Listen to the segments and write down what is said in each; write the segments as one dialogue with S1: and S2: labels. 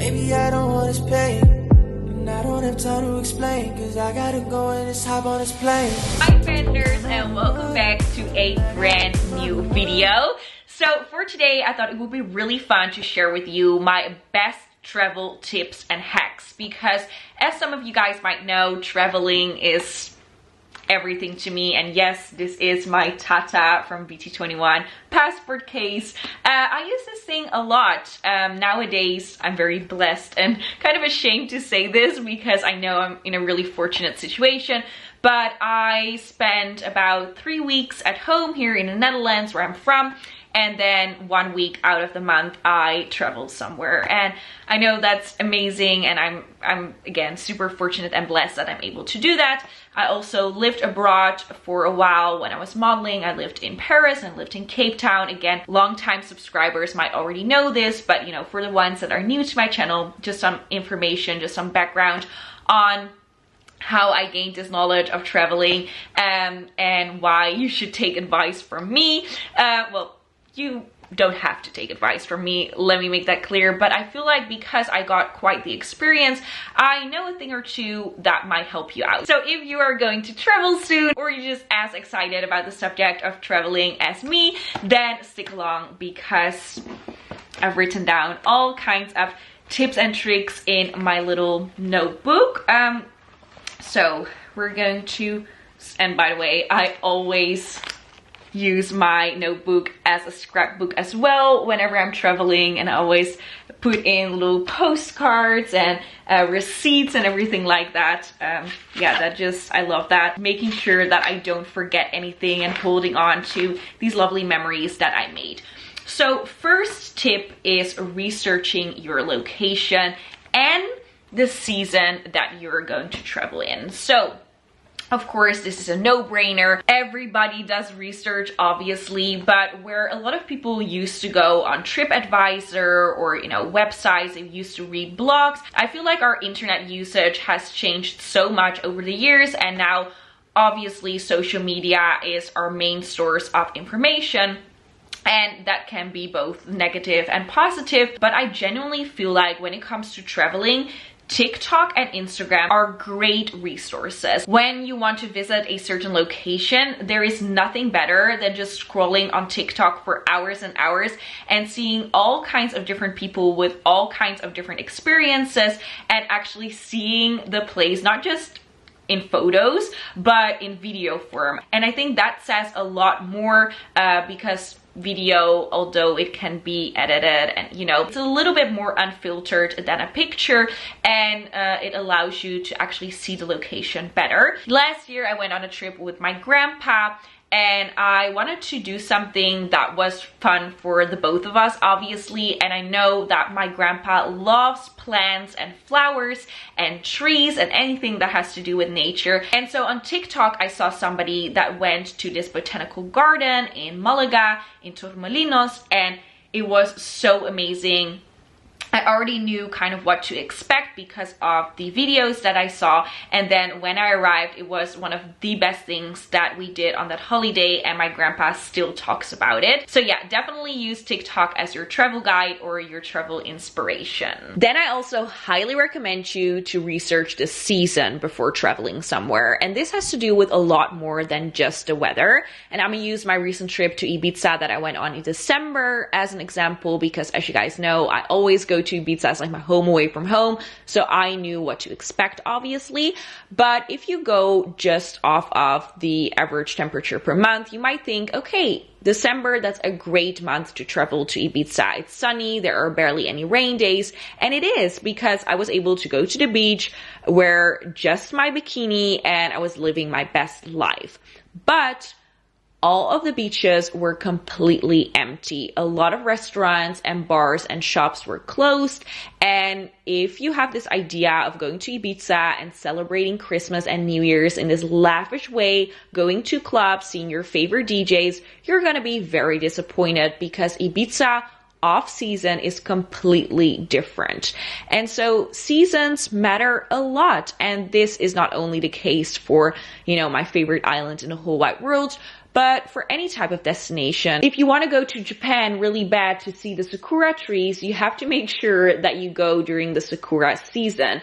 S1: Maybe I don't want this pain, and I don't have time to explain, cause I gotta go and just hop on this plane.
S2: Hi Vanders, and welcome back to a brand new video. So for today, I thought it would be really fun to share with you my best travel tips and hacks, because as some of you guys might know, traveling is everything to me. And yes, this is my Tata from BT21 passport case. I use this thing a lot. Nowadays, I'm very blessed and kind of ashamed to say this because I know I'm in a really fortunate situation, but I spend about 3 weeks at home here in the Netherlands where I'm from, and then 1 week out of the month I travel somewhere. And I know that's amazing, and I'm again super fortunate and blessed that I'm able to do that. I also lived abroad for a while when I was modeling. I lived in Paris and lived in Cape Town. Again, longtime subscribers might already know this, but you know, for the ones that are new to my channel, just some information, just some background on how I gained this knowledge of traveling, and why you should take advice from me. Well, you don't have to take advice from me, let me make that clear, but I feel like because I got quite the experience, I know a thing or two that might help you out. So if you are going to travel soon, or you're just as excited about the subject of traveling as me, then stick along, because I've written down all kinds of tips and tricks in my little notebook. So we're going to, and by the way, I always use my notebook as a scrapbook as well whenever I'm traveling, and I always put in little postcards and receipts and everything like that. Yeah, I love that, making sure that I don't forget anything and holding on to these lovely memories that I made. So first tip is researching your location and the season that you're going to travel in. So of course, this is a no-brainer. Everybody does research, obviously, but where a lot of people used to go on TripAdvisor or, you know, websites, they used to read blogs, I feel like our internet usage has changed so much over the years, and now obviously social media is our main source of information. And that can be both negative and positive, but I genuinely feel like when it comes to traveling, TikTok and Instagram are great resources. When you want to visit a certain location, there is nothing better than just scrolling on TikTok for hours and hours and seeing all kinds of different people with all kinds of different experiences, and actually seeing the place, not just in photos, but in video form. And I think that says a lot more, because video, although it can be edited and you know, it's a little bit more unfiltered than a picture, and it allows you to actually see the location better. Last year I went on a trip with my grandpa, and I wanted to do something that was fun for the both of us, obviously, and I know that my grandpa loves plants and flowers and trees and anything that has to do with nature. And so on TikTok, I saw somebody that went to this botanical garden in Malaga, in Torremolinos, and it was so amazing. I already knew kind of what to expect because of the videos that I saw, and then when I arrived, it was one of the best things that we did on that holiday, and my grandpa still talks about it. So yeah, definitely use TikTok as your travel guide or your travel inspiration. Then I also highly recommend you to research the season before traveling somewhere, and this has to do with a lot more than just the weather. And I'm gonna use my recent trip to Ibiza that I went on in December as an example, because as you guys know, I always go to Ibiza as like my home away from home, so I knew what to expect, obviously. But if you go just off of the average temperature per month, you might think, okay, December, that's a great month to travel to Ibiza. It's sunny, there are barely any rain days, and it is, because I was able to go to the beach, wear just my bikini, and I was living my best life. But all of the beaches were completely empty. A lot of restaurants and bars and shops were closed. And if you have this idea of going to Ibiza and celebrating Christmas and New Year's in this lavish way, going to clubs, seeing your favorite DJs, you're gonna be very disappointed, because Ibiza off season is completely different. And so seasons matter a lot. And this is not only the case for, you know, my favorite island in the whole wide world, But for any type of destination, if you want to go to Japan really bad to see the sakura trees, you have to make sure that you go during the sakura season.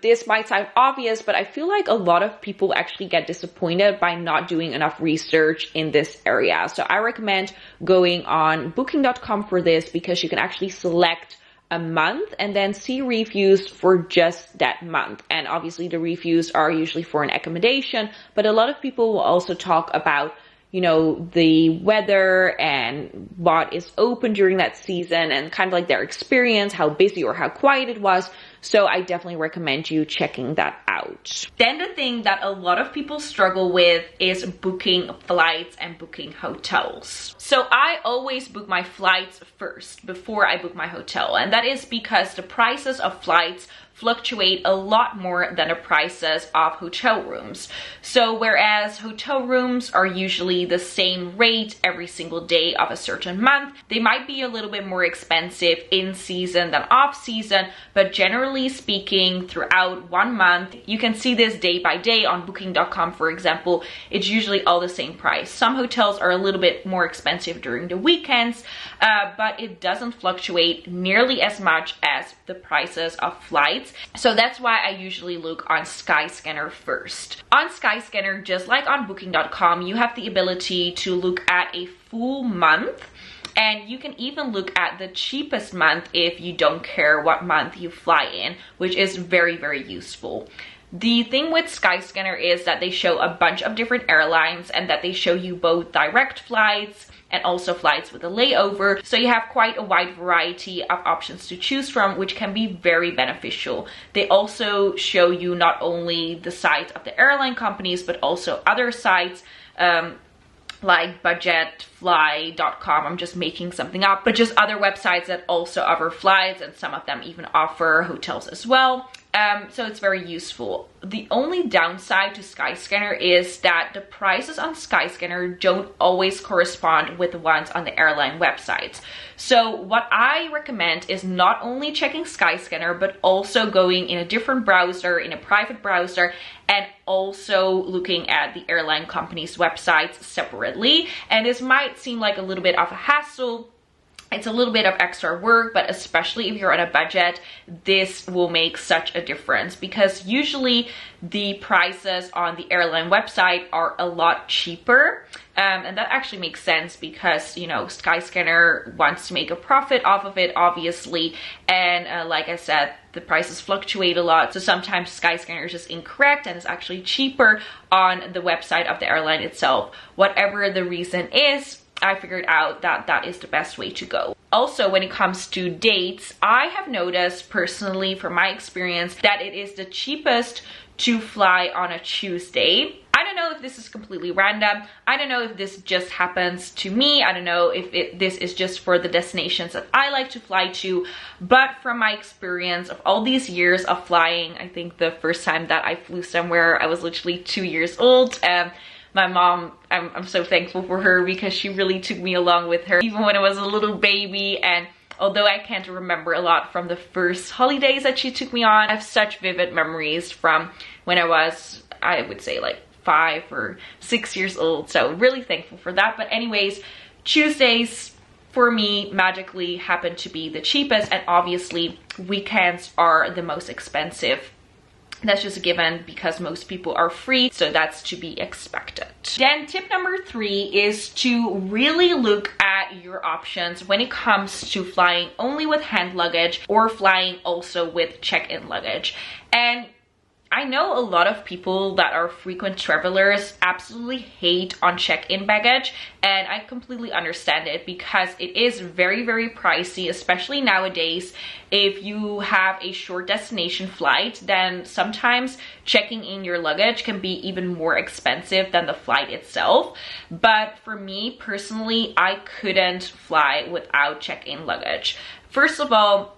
S2: This might sound obvious, but I feel like a lot of people actually get disappointed by not doing enough research in this area. So I recommend going on booking.com for this, because you can actually select a month and then see reviews for just that month. And obviously the reviews are usually for an accommodation, but a lot of people will also talk about, you know, the weather and what is open during that season and kind of like their experience, how busy or how quiet it was. So I definitely recommend you checking that out. Then the thing that a lot of people struggle with is booking flights and booking hotels. So I always book my flights first before I book my hotel. And that is because the prices of flights fluctuate a lot more than the prices of hotel rooms. So whereas hotel rooms are usually the same rate every single day of a certain month, they might be a little bit more expensive in season than off season, but generally speaking, throughout 1 month, you can see this day by day on booking.com, for example, it's usually all the same price. Some hotels are a little bit more expensive during the weekends, but it doesn't fluctuate nearly as much as the prices of flights. So that's why I usually look on Skyscanner first. On Skyscanner, just like on booking.com, you have the ability to look at a full month, and you can even look at the cheapest month if you don't care what month you fly in, which is very, very useful. The thing with Skyscanner is that they show a bunch of different airlines and that they show you both direct flights and also flights with a layover. So you have quite a wide variety of options to choose from, which can be very beneficial. They also show you not only the sites of the airline companies, but also other sites, like budgetfly.com, I'm just making something up, but just other websites that also offer flights, and some of them even offer hotels as well. So it's very useful. The only downside to Skyscanner is that the prices on Skyscanner don't always correspond with the ones on the airline websites. So what I recommend is not only checking Skyscanner, but also going in a different browser, in a private browser, and also looking at the airline company's websites separately. And this might seem like a little bit of a hassle. It's a little bit of extra work, but especially if you're on a budget, this will make such a difference, because usually the prices on the airline website are a lot cheaper. And that actually makes sense because, you know, Skyscanner wants to make a profit off of it, obviously. And like I said, the prices fluctuate a lot. So sometimes Skyscanner is just incorrect and it's actually cheaper on the website of the airline itself. Whatever the reason is, I figured out that that is the best way to go. Also, when it comes to dates, I have noticed personally from my experience that it is the cheapest to fly on a Tuesday. I don't know if this is completely random. I don't know if this just happens to me. I don't know if this is just for the destinations that I like to fly to. But from my experience of all these years of flying, I think the first time that I flew somewhere, I was literally 2 years old. My mom, I'm so thankful for her because she really took me along with her even when I was a little baby. And although I can't remember a lot from the first holidays that she took me on, I have such vivid memories from when I was, I would say, like 5 or 6 years old. So really thankful for that. But anyways, Tuesdays for me magically happen to be the cheapest, and obviously weekends are the most expensive. That's just a given because most people are free, so that's to be expected. Then tip number 3 is to really look at your options when it comes to flying only with hand luggage or flying also with check-in luggage. And I know a lot of people that are frequent travelers absolutely hate on check-in baggage, and I completely understand it because it is very, very pricey, especially nowadays. If you have a short destination flight, then sometimes checking in your luggage can be even more expensive than the flight itself. But for me personally, I couldn't fly without check-in luggage. First of all,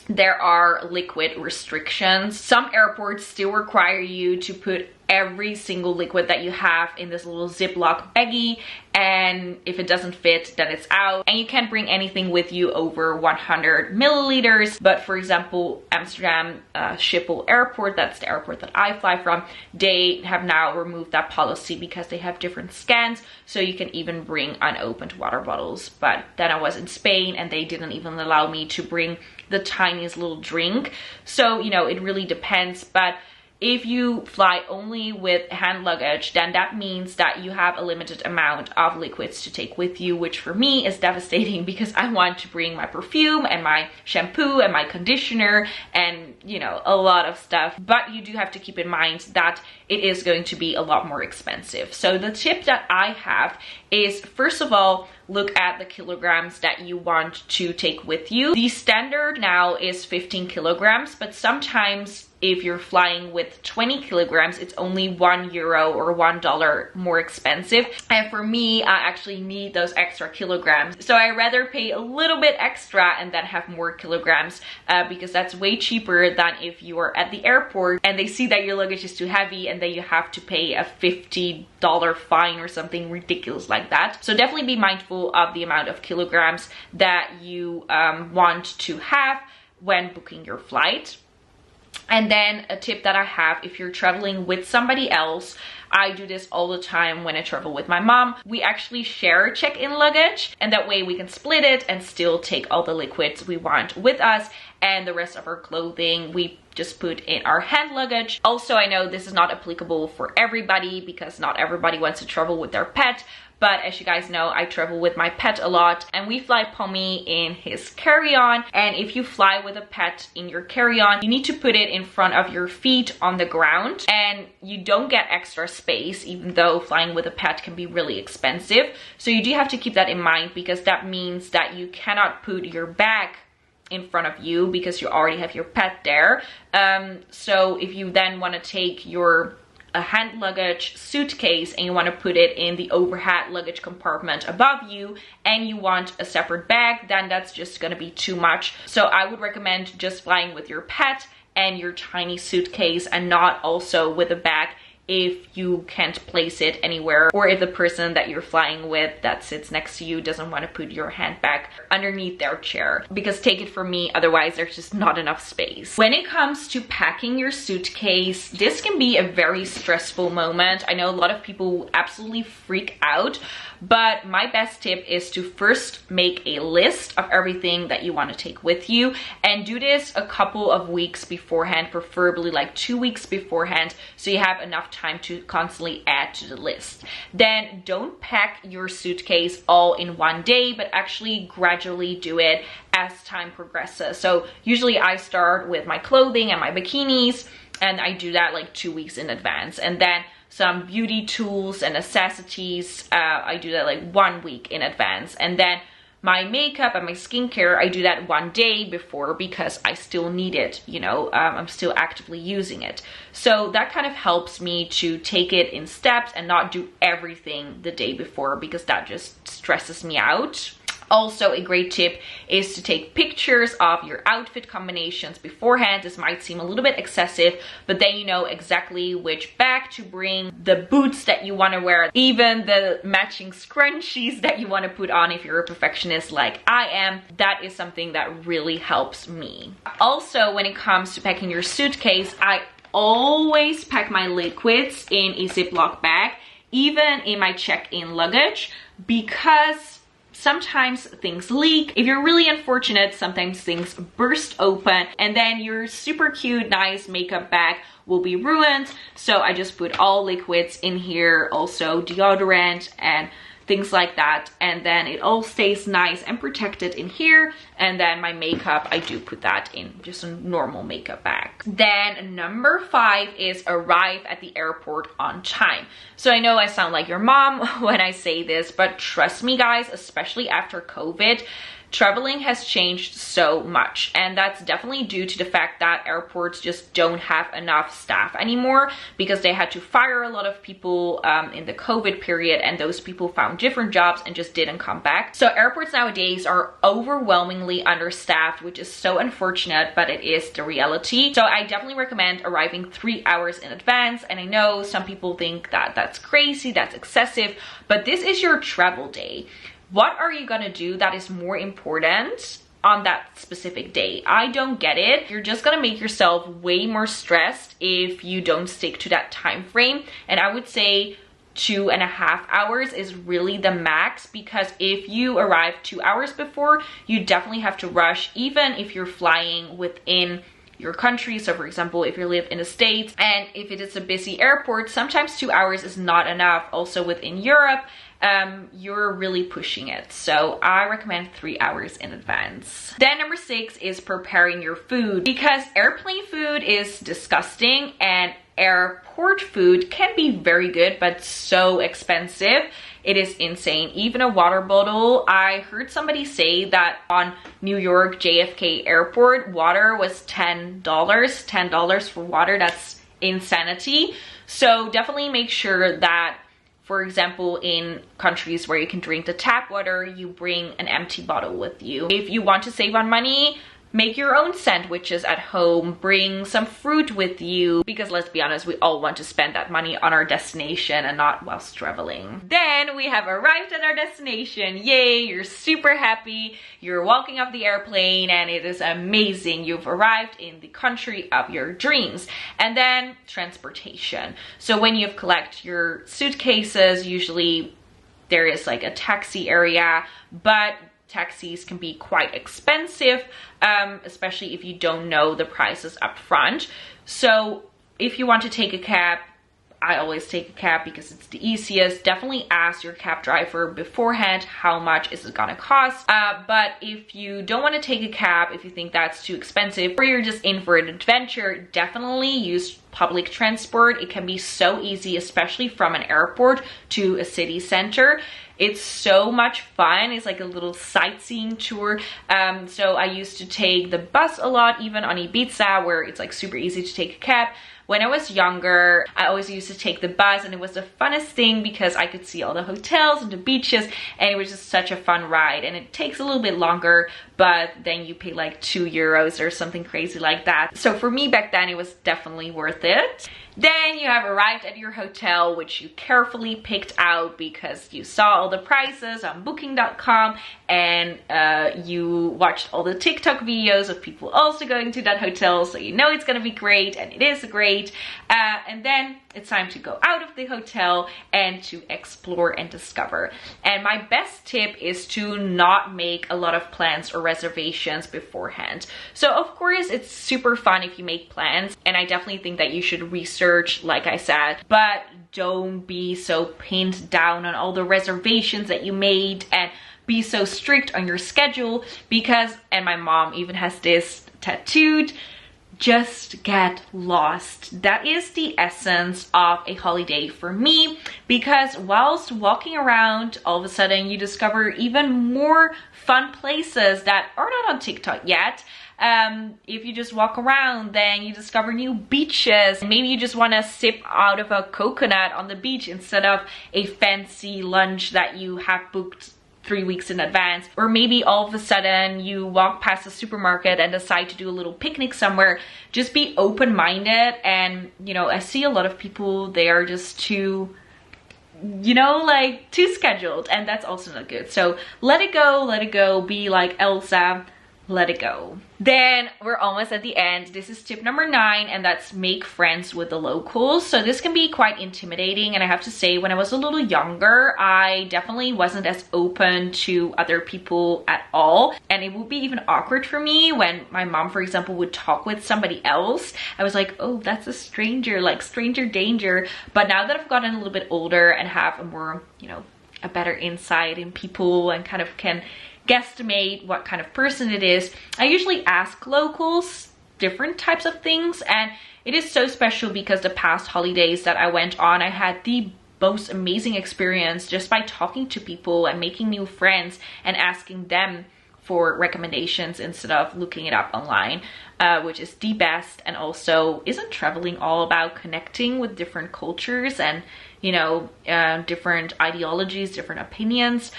S2: there are liquid restrictions. Some airports still require you to put every single liquid that you have in this little Ziploc baggie, and if it doesn't fit, then it's out. And you can't bring anything with you over 100 milliliters. But for example, Amsterdam Schiphol Airport, that's the airport that I fly from, they have now removed that policy because they have different scans, so you can even bring unopened water bottles. But then I was in Spain and they didn't even allow me to bring the tiniest little drink. So, you know, it really depends. But if you fly only with hand luggage, then that means that you have a limited amount of liquids to take with you, which for me is devastating because I want to bring my perfume and my shampoo and my conditioner and, you know, a lot of stuff. But you do have to keep in mind that it is going to be a lot more expensive. So the tip that I have is, first of all, look at the kilograms that you want to take with you. The standard now is 15 kilograms, but sometimes if you're flying with 20 kilograms, it's only €1 or $1 more expensive. And for me, I actually need those extra kilograms. So I rather pay a little bit extra and then have more kilograms because that's way cheaper than if you are at the airport and they see that your luggage is too heavy and then you have to pay a $50 fine or something ridiculous like that. So definitely be mindful of the amount of kilograms that you want to have when booking your flight. And then a tip that I have, if you're traveling with somebody else, I do this all the time when I travel with my mom. We actually share check-in luggage, and that way we can split it and still take all the liquids we want with us, and the rest of our clothing we just put in our hand luggage. Also, I know this is not applicable for everybody because not everybody wants to travel with their pet. But as you guys know, I travel with my pet a lot and we fly Pommy in his carry-on. And if you fly with a pet in your carry-on, you need to put it in front of your feet on the ground, and you don't get extra space, even though flying with a pet can be really expensive. So you do have to keep that in mind, because that means that you cannot put your bag in front of you because you already have your pet there. So if you then want to take your a hand luggage suitcase and you want to put it in the overhead luggage compartment above you and you want a separate bag, then that's just going to be too much. So I would recommend just flying with your pet and your tiny suitcase, and not also with a bag if you can't place it anywhere, or if the person that you're flying with that sits next to you doesn't want to put your handbag underneath their chair. Because take it from me, otherwise there's just not enough space. When it comes to packing your suitcase, this can be a very stressful moment. I know a lot of people absolutely freak out, but my best tip is to first make a list of everything that you want to take with you, and do this a couple of weeks beforehand, preferably like 2 weeks beforehand, so you have enough time to constantly add to the list. Then don't pack your suitcase all in one day, but actually gradually do it as time progresses. So usually I start with my clothing and my bikinis, and I do that like 2 weeks in advance. And then some beauty tools and necessities, I do that like 1 week in advance. And then my makeup and my skincare, I do that 1 day before because I still need it, you know, I'm still actively using it. So that kind of helps me to take it in steps and not do everything the day before, because that just stresses me out. Also, a great tip is to take pictures of your outfit combinations beforehand. This might seem a little bit excessive, but then you know exactly which bag to bring, the boots that you want to wear, even the matching scrunchies that you want to put on if you're a perfectionist like I am. That is something that really helps me. Also, when it comes to packing your suitcase, I always pack my liquids in a Ziploc bag, even in my check-in luggage, because sometimes things leak. If you're really unfortunate, sometimes things burst open and then your super cute, nice makeup bag will be ruined. So I just put all liquids in here, also deodorant and things like that, and then it all stays nice and protected in here. And then my makeup, I do put that in just a normal makeup bag. Then number 5 is arrive at the airport on time. So I know I sound like your mom when I say this, but trust me guys, especially after COVID, traveling has changed so much, and that's definitely due to the fact that airports just don't have enough staff anymore because they had to fire a lot of people in the COVID period, and those people found different jobs and just didn't come back. So airports nowadays are overwhelmingly understaffed, which is so unfortunate, but it is the reality. So I definitely recommend arriving 3 hours in advance, and I know some people think that that's crazy, that's excessive, but this is your travel day. What are you gonna do that is more important on that specific day? I don't get it. You're just gonna make yourself way more stressed if you don't stick to that time frame. And I would say 2.5 hours is really the max, because if you arrive 2 hours before, you definitely have to rush, even if you're flying within your country. So for example, if you live in the States and if it is a busy airport, sometimes 2 hours is not enough. Also within Europe, you're really pushing it. So I recommend 3 hours in advance. Then number 6 is preparing your food, because airplane food is disgusting and airport food can be very good, but so expensive. It is insane. Even a water bottle, I heard somebody say that on New York JFK airport, water was $10. $10 for water, that's insanity. So definitely make sure that, for example, in countries where you can drink the tap water, you bring an empty bottle with you. If you want to save on money, make your own sandwiches at home, bring some fruit with you, because let's be honest, we all want to spend that money on our destination and not whilst traveling. Then we have arrived at our destination. Yay, you're super happy. You're walking off the airplane and it is amazing. You've arrived in the country of your dreams. And then transportation. So when you've collected your suitcases, usually there is like a taxi area, but taxis can be quite expensive, especially if you don't know the prices up front. So if you want to take a cab, I always take a cab because it's the easiest. Definitely ask your cab driver beforehand how much is it gonna cost. But if you don't want to take a cab, if you think that's too expensive, or you're just in for an adventure, definitely use public transport. It can be so easy, especially from an airport to a city center. It's so much fun. It's like a little sightseeing tour. So I used to take the bus a lot, even on Ibiza, where it's like super easy to take a cab. When I was younger, I always used to take the bus, and it was the funnest thing because I could see all the hotels and the beaches, and it was just such a fun ride. And it takes a little bit longer, but then you pay like €2 or something crazy like that. So for me back then, it was definitely worth it. Then you have arrived at your hotel, which you carefully picked out because you saw all the prices on booking.com, and you watched all the TikTok videos of people also going to that hotel, so you know it's gonna be great, and it is great. And then it's time to go out of the hotel and to explore and discover. And my best tip is to not make a lot of plans or reservations beforehand. So of course it's super fun if you make plans, and I definitely think that you should research, like I said, but don't be so pinned down on all the reservations that you made and be so strict on your schedule, because, and my mom even has this tattooed, just get lost. That is the essence of a holiday for me, because whilst walking around, all of a sudden you discover even more fun places that are not on TikTok yet. If you just walk around, then you discover new beaches. Maybe you just want to sip out of a coconut on the beach instead of a fancy lunch that you have booked 3 weeks in advance. Or maybe all of a sudden you walk past a supermarket and decide to do a little picnic somewhere. Just be open-minded. And you know, I see a lot of people, they are just too, you know, like too scheduled, and that's also not good. So let it go, be like Elsa, let it go. Then we're almost at the end. This is tip number 9, and that's make friends with the locals. So this can be quite intimidating, and I have to say, when I was a little younger, I definitely wasn't as open to other people at all, and it would be even awkward for me when my mom, for example, would talk with somebody else. I was like, oh, that's a stranger, like stranger danger. But now that I've gotten a little bit older and have a more, you know, a better insight in people and kind of can guesstimate what kind of person it is, I usually ask locals different types of things. And it is so special because the past holidays that I went on, I had the most amazing experience just by talking to people and making new friends and asking them for recommendations instead of looking it up online, which is the best. And also, isn't traveling all about connecting with different cultures and, you know, different ideologies, different opinions?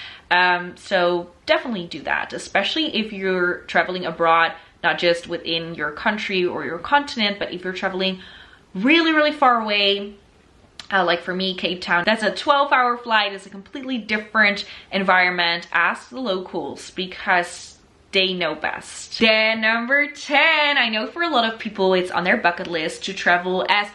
S2: So definitely do that, especially if you're traveling abroad, not just within your country or your continent, but if you're traveling really, really far away. Like for me, Cape Town, that's a 12-hour flight. It's a completely different environment. Ask the locals because they know best. Then number 10, I know for a lot of people it's on their bucket list to travel as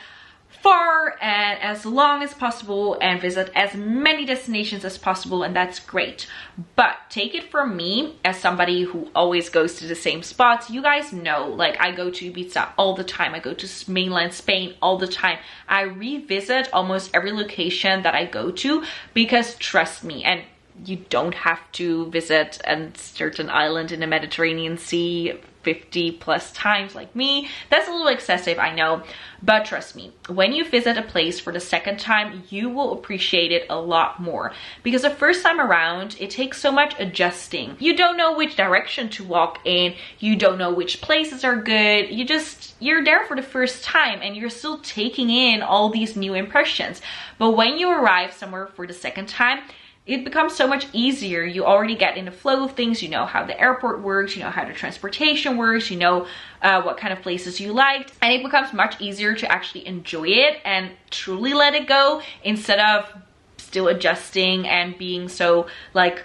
S2: far and as long as possible and visit as many destinations as possible, and that's great. But take it from me, as somebody who always goes to the same spots, you guys know, like, I go to Ibiza all the time, I go to mainland Spain all the time, I revisit almost every location that I go to, because trust me, and you don't have to visit a certain island in the Mediterranean Sea 50 plus times like me. That's a little excessive, I know, but trust me, when you visit a place for the second time, you will appreciate it a lot more, because the first time around it takes so much adjusting. You don't know which direction to walk in, you don't know which places are good, you're there for the first time and you're still taking in all these new impressions. But when you arrive somewhere for the second time, it becomes so much easier. You already get in the flow of things, you know how the airport works, you know how the transportation works, you know what kind of places you liked, and it becomes much easier to actually enjoy it and truly let it go, instead of still adjusting and being so like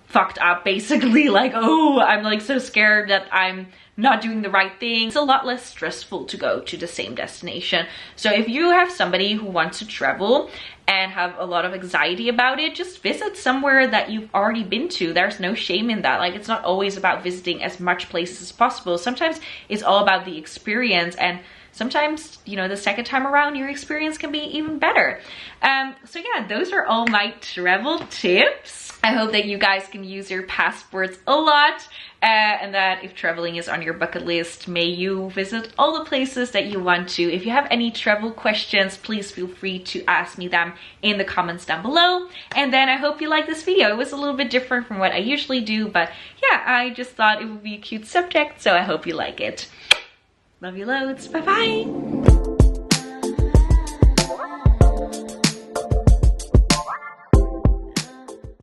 S2: fucked up basically, like, oh, I'm like so scared that I'm not doing the right thing. It's a lot less stressful to go to the same destination. So if you have somebody who wants to travel and have a lot of anxiety about it, just visit somewhere that you've already been to. There's no shame in that. Like, it's not always about visiting as much places as possible. Sometimes it's all about the experience, and sometimes, you know, the second time around your experience can be even better. So yeah, those are all my travel tips. I hope that you guys can use your passports a lot, and that if traveling is on your bucket list, may you visit all the places that you want to. If you have any travel questions, please feel free to ask me them in the comments down below. And then I hope you like this video. It was a little bit different from what I usually do, but yeah, I just thought it would be a cute subject, so I hope you like it. Love you loads. Bye bye.